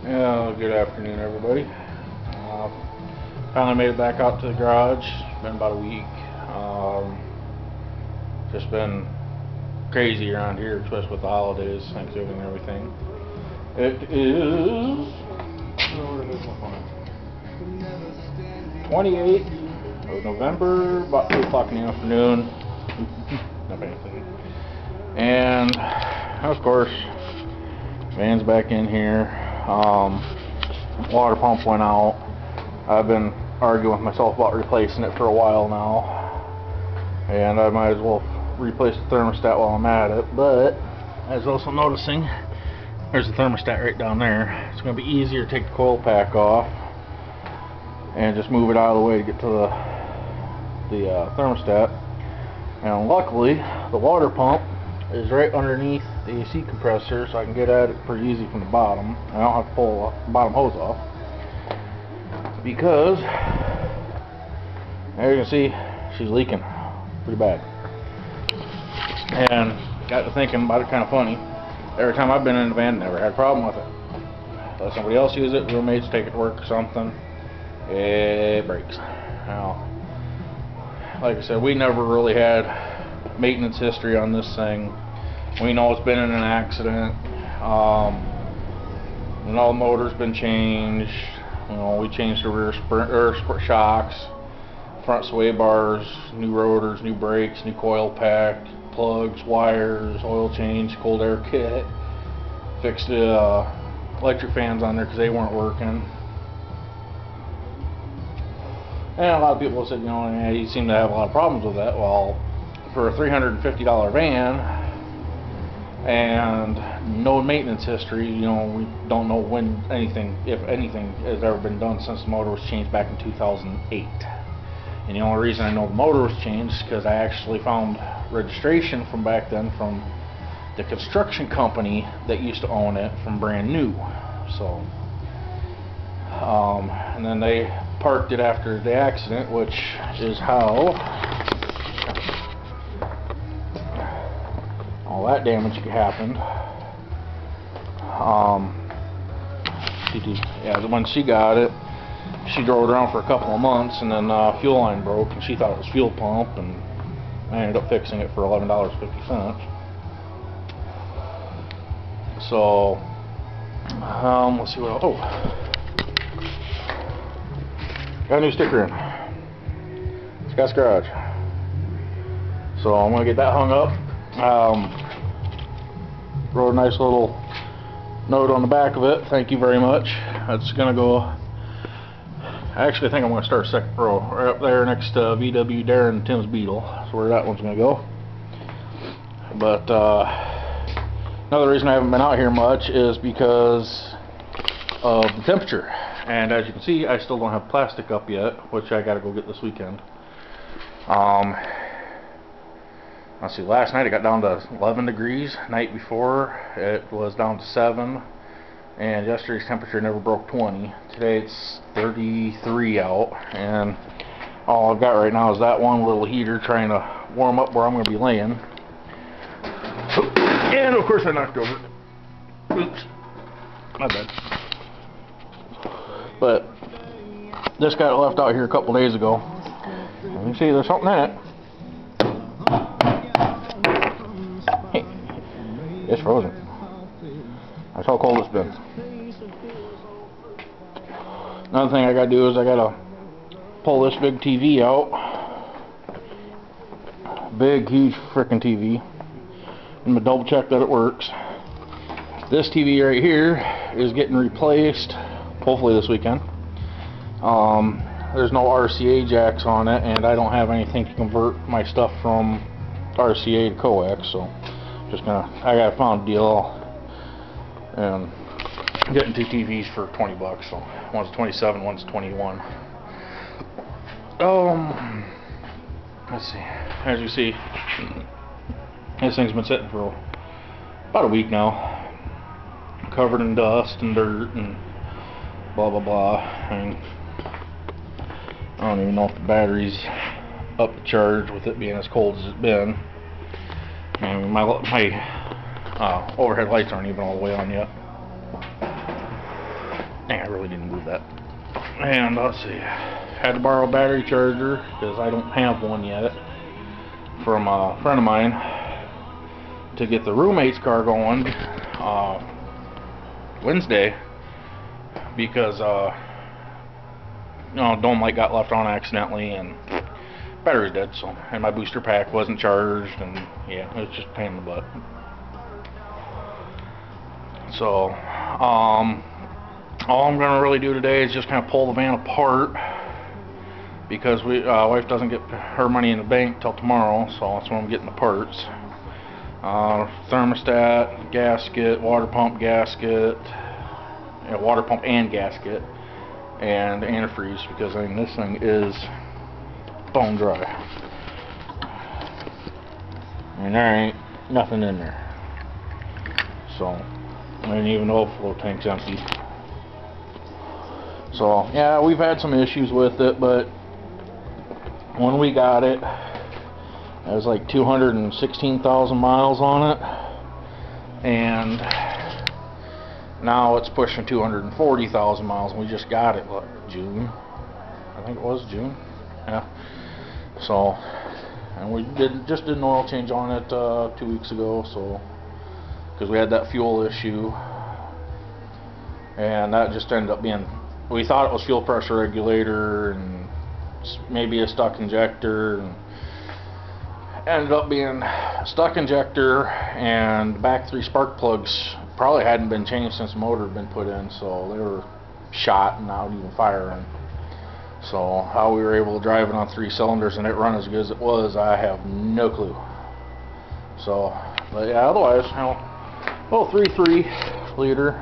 Good afternoon, everybody. Finally made it back out to the garage. It's been about a week. Just been crazy around here, especially with the holidays, Thanksgiving and everything. It is 28th of November, about 2 o'clock in the afternoon. Not anything. And of course, van's back in here. Water pump went out. I've been arguing with myself about replacing it for a while now, and I might as well replace the thermostat while I'm at it. But I was also noticing there's the thermostat right down there. It's going to be easier to take the coil pack off and just move it out of the way to get to the thermostat. And luckily, the water pump is right underneath the AC compressor, so I can get at it pretty easy from the bottom. I don't have to pull the bottom hose off, because as you can see, she's leaking pretty bad. And got to thinking about it, kind of funny. Every time I've been in the van, never had a problem with it. Let somebody else use it, roommates take it to work or something, it breaks. Now, like I said, we never really had maintenance history on this thing. We know it's been in an accident. And all the motor's been changed. You know, we changed the rear shocks, front sway bars, new rotors, new brakes, new coil pack, plugs, wires, oil change, cold air kit. Fixed the electric fans on there because they weren't working. And a lot of people said, you know, yeah, you seem to have a lot of problems with that. Well, for a $350 van and no maintenance history, you know, we don't know when anything, if anything, has ever been done since the motor was changed back in 2008. And the only reason I know the motor was changed is because I actually found registration from back then from the construction company that used to own it from brand new. So, and then they parked it after the accident, which is how all that damage happened. Yeah, when she got it, she drove it around for a couple of months, and then fuel line broke, and she thought it was fuel pump, and I ended up fixing it for $11.50. So, let's see what else. Oh, got a new sticker in. Scott's Garage. So I'm gonna get that hung up. Wrote a nice little note on the back of it. Thank you very much. That's gonna go. I actually think I'm gonna start second row right up there next to VW Darren and Tim's Beetle. That's where that one's gonna go. But another reason I haven't been out here much is because of the temperature. And as you can see, I still don't have plastic up yet, which I gotta go get this weekend. Let's see, last night it got down to 11 degrees. Night before it was down to 7. And yesterday's temperature never broke 20. Today it's 33 out. And all I've got right now is that one little heater trying to warm up where I'm going to be laying. And of course I knocked over. Oops. My bad. But this got left out here a couple days ago. And you see there's something in it. Hey, it's frozen. That's how cold it's been. Another thing I gotta do is I gotta pull this big TV out. Big, huge frickin' TV. I'm gonna double check that it works. This TV right here is getting replaced, hopefully this weekend. There's no RCA jacks on it, and I don't have anything to convert my stuff from RCA to coax, so just I got found a deal and getting 2 TVs for 20 bucks. So one's 27, one's 21. Let's see. As you see, this thing's been sitting for about a week now, covered in dust and dirt and blah blah blah. And I don't even know if the battery's up to charge with it being as cold as it's been. And my overhead lights aren't even all the way on yet. Dang, I really didn't move that. And let's see, had to borrow a battery charger because I don't have one yet from a friend of mine to get the roommate's car going Wednesday, because dome light got left on accidentally and battery's dead. So, and my booster pack wasn't charged, and yeah, it was just a pain in the butt. So all I'm gonna really do today is just kind of pull the van apart, because wife doesn't get her money in the bank till tomorrow, so that's when I'm getting the parts. Thermostat, gasket, water pump gasket, water pump and gasket, and antifreeze, because I mean this thing is bone dry. And there ain't nothing in there. So, and even the overflow tank's empty. So yeah, we've had some issues with it, but when we got it, it was like 216,000 miles on it, and now it's pushing 240,000 miles, and we just got it, what, June? I think it was June. Yeah. So, and we just did an oil change on it 2 weeks ago, so, because we had that fuel issue, and that just ended up being, we thought it was fuel pressure regulator and maybe a stuck injector, and ended up being stuck injector, and back 3 spark plugs probably hadn't been changed since the motor had been put in, so they were shot and not even firing. So how we were able to drive it on 3 cylinders and it run as good as it was, I have no clue. So, but yeah, otherwise, little 3.3 liter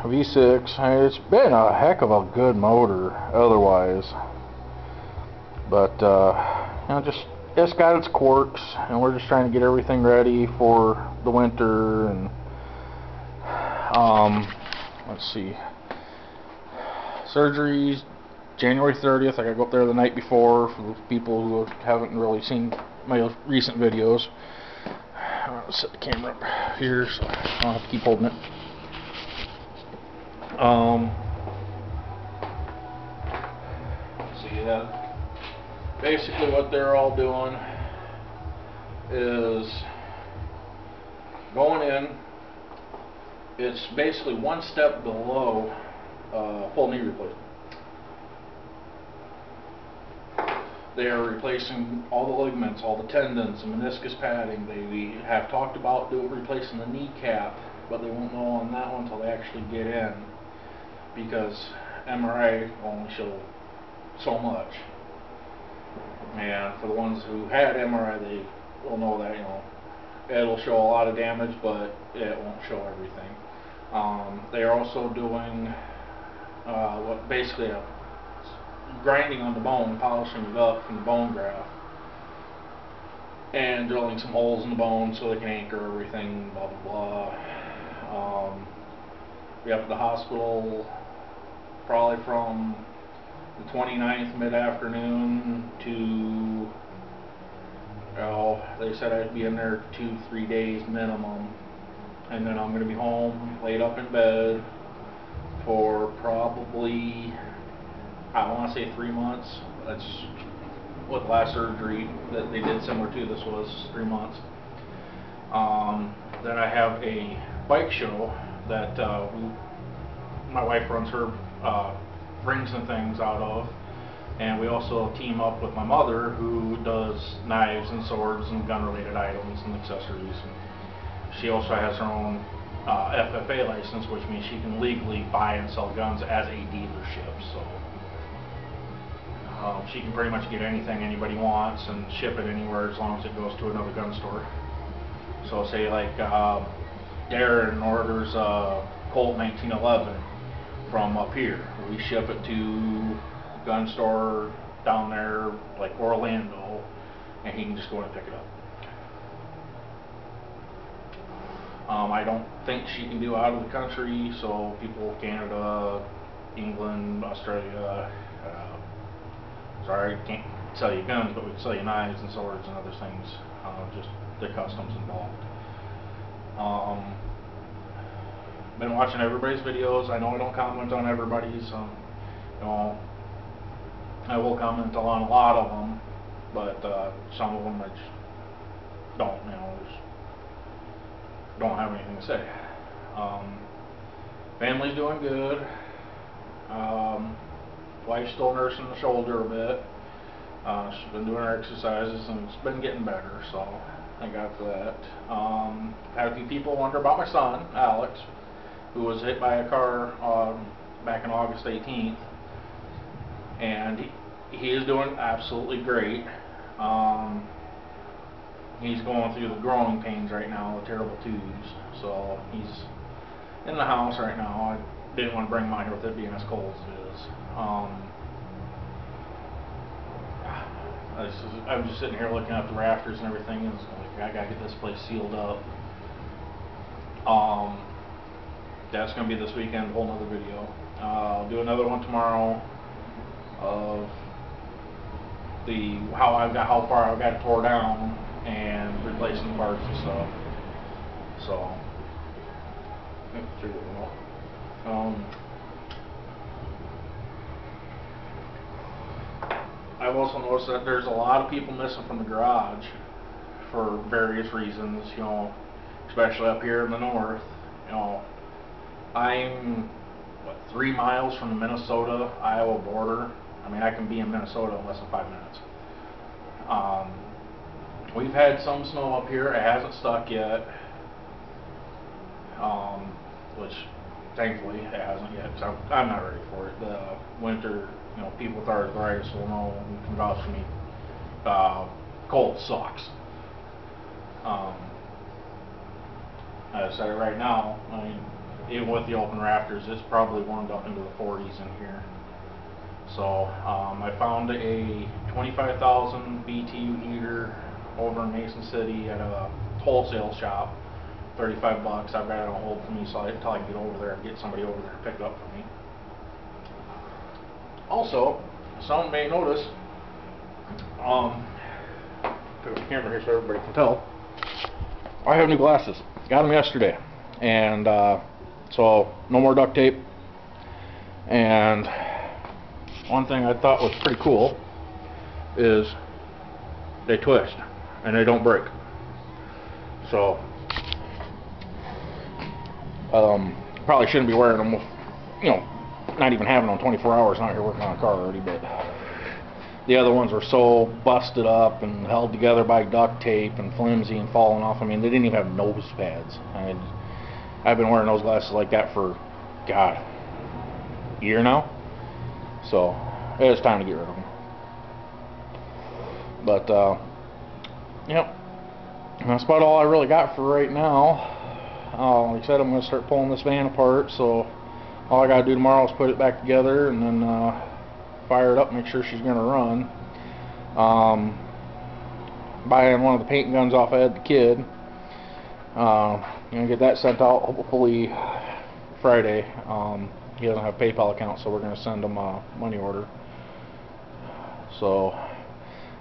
V6. It's been a heck of a good motor otherwise, but just it's got its quirks, and we're just trying to get everything ready for the winter. And let's see, surgery's January 30th. I gotta go up there the night before, for the people who haven't really seen my recent videos. I'm gonna set the camera up here so I don't have to keep holding it. See that? Basically what they're all doing is going in. It's basically one step below full knee replacement. They are replacing all the ligaments, all the tendons, the meniscus padding. They have talked about replacing the kneecap, but they won't know on that one until they actually get in, because MRI will only show so much. And for the ones who had MRI, they will know that, it'll show a lot of damage, but it won't show everything. They are also doing what basically a grinding on the bone, polishing it up from the bone graft, and drilling some holes in the bone so they can anchor everything, blah blah blah. Be up at the hospital probably from the 29th mid-afternoon to, they said I'd be in there 2-3 days minimum, and then I'm going to be home, laid up in bed for probably, I want to say 3 months. That's what the last surgery that they did similar to this was, 3 months. Then I have a bike show that my wife runs her rings and things out of, and we also team up with my mother, who does knives and swords and gun related items and accessories. And she also has her own FFA license, which means she can legally buy and sell guns as a dealership. So she can pretty much get anything anybody wants and ship it anywhere as long as it goes to another gun store. So say like Darren orders a Colt 1911 from up here, we ship it to a gun store down there like Orlando, and he can just go in and pick it up. I don't think she can do out of the country, so people, Canada, England, Australia, sorry, can't sell you guns, but we can sell you knives and swords and other things, just the customs involved. been watching everybody's videos. I know I don't comment on everybody's. You know, I will comment on a lot of them, but some of them I just don't. You know, just don't have anything to say. Family's doing good. Wife's still nursing the shoulder a bit. She's been doing her exercises and it's been getting better, so thank God for that. Had a few people wonder about my son, Alex, who was hit by a car back in August 18th, and he is doing absolutely great. He's going through the growing pains right now, the terrible tubes, so he's in the house right now. I didn't want to bring him out here with it being as cold as it is. I was just sitting here looking at the rafters and everything, and it's like, I gotta get this place sealed up. That's gonna be this weekend, a whole nother video. I'll do another one tomorrow of how far I've got it tore down and replacing the parts and stuff. So, I've also noticed that there's a lot of people missing from the garage for various reasons, you know, especially up here in the north. You know, I'm 3 miles from the Minnesota-Iowa border. I mean, I can be in Minnesota in less than 5 minutes. We've had some snow up here. It hasn't stuck yet, which thankfully it hasn't yet, because I'm not ready for it. The winter, you know, people with arthritis will know and can vouch for me. Cold sucks. As I said it right now, I mean, even with the open rafters, it's probably warmed up into the 40s in here. So I found a 25,000 BTU heater over in Mason City at a wholesale shop. $35. I've got it on hold for me until I can get over there and get somebody over there to pick it up for me. Also, some may notice, put the camera here so everybody can tell, I have new glasses. Got them yesterday, and so no more duct tape. And one thing I thought was pretty cool is they twist and they don't break. So probably shouldn't be wearing them, you know, not even having them 24 hours, not here working on a car already, but the other ones were so busted up and held together by duct tape and flimsy and falling off. I mean, they didn't even have nose pads. I've been wearing those glasses like that for, God, a year now. So it's time to get rid of them. But yep, that's about all I really got for right now. Like I said, I'm going to start pulling this van apart, so all I got to do tomorrow is put it back together and then fire it up, make sure she's going to run. Buying one of the paint guns off Ed the Kid. Gonna get that sent out hopefully Friday. He doesn't have a PayPal account, so we're going to send him a money order. So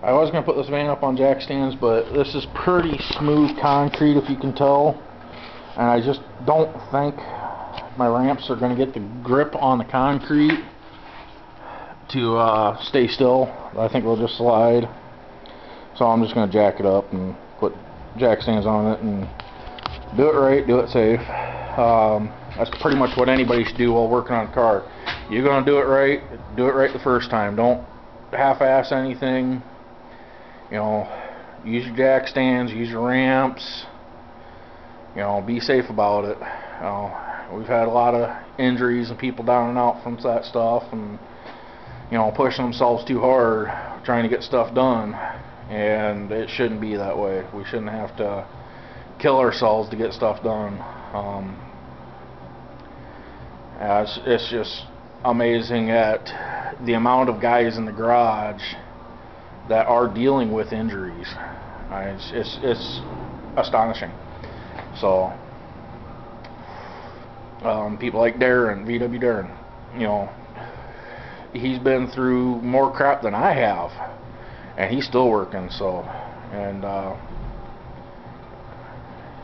I was going to put this van up on jack stands, but this is pretty smooth concrete, if you can tell, and I just don't think my ramps are going to get the grip on the concrete to stay still. I think we'll just slide. So I'm just going to jack it up and put jack stands on it and do it right, do it safe. That's pretty much what anybody should do while working on a car. You're going to do it right the first time. Don't half-ass anything. You know, use your jack stands, use your ramps. You know, be safe about it. You know, we've had a lot of injuries and people down and out from that stuff, and you know, pushing themselves too hard trying to get stuff done, and it shouldn't be that way. We shouldn't have to kill ourselves to get stuff done. It's just amazing at the amount of guys in the garage that are dealing with injuries. It's astonishing. So people like Darren, VW Darren, you know, he's been through more crap than I have, and he's still working. So, and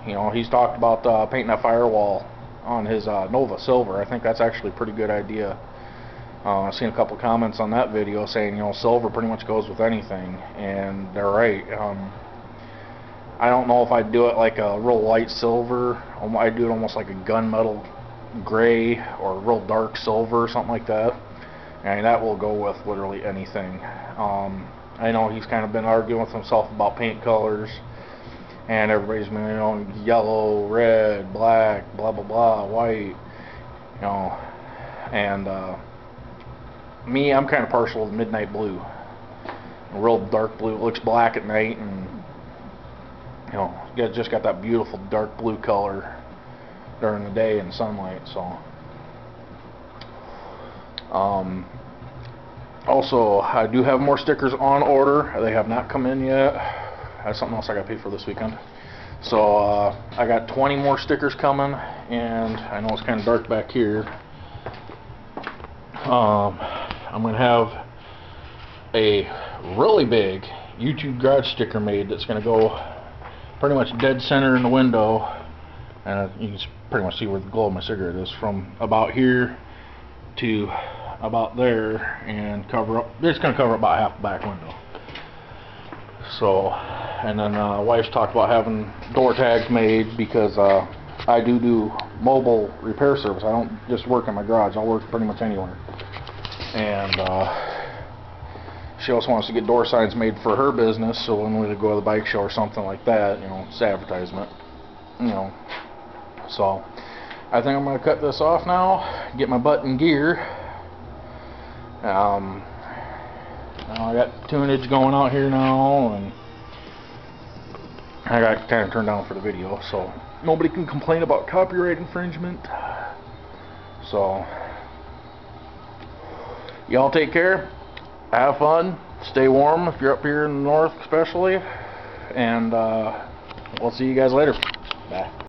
you know, he's talked about painting that firewall on his Nova Silver. I think that's actually a pretty good idea. I've seen a couple comments on that video saying, you know, silver pretty much goes with anything, and they're right. I don't know if I'd do it like a real light silver. I'd do it almost like a gunmetal gray or real dark silver or something like that. And that will go with literally anything. I know he's kind of been arguing with himself about paint colors, and everybody's been, you know, yellow, red, black, blah blah blah, white, you know, and me, I'm kind of partial to midnight blue, a real dark blue. It looks black at night, and you know, just got that beautiful dark blue color during the day in sunlight. So also, I do have more stickers on order. They have not come in yet. That's something else I got to pay for this weekend. So I got 20 more stickers coming, and I know it's kind of dark back here. I'm going to have a really big YouTube garage sticker made that's going to go pretty much dead center in the window, and you can pretty much see where the glow of my cigarette is, from about here to about there, and cover up. It's going to cover up about half the back window. So, and then wife's talked about having door tags made, because I do mobile repair service. I don't just work in my garage. I'll work pretty much anywhere. And she also wants to get door signs made for her business, so when we go to the bike show or something like that, you know, it's advertisement, you know. So I think I'm going to cut this off now, get my butt in gear. Now I got tunage going out here now, and I got kind of turned down for the video, so nobody can complain about copyright infringement. So y'all take care, have fun, stay warm if you're up here in the north especially, and we'll see you guys later. Bye.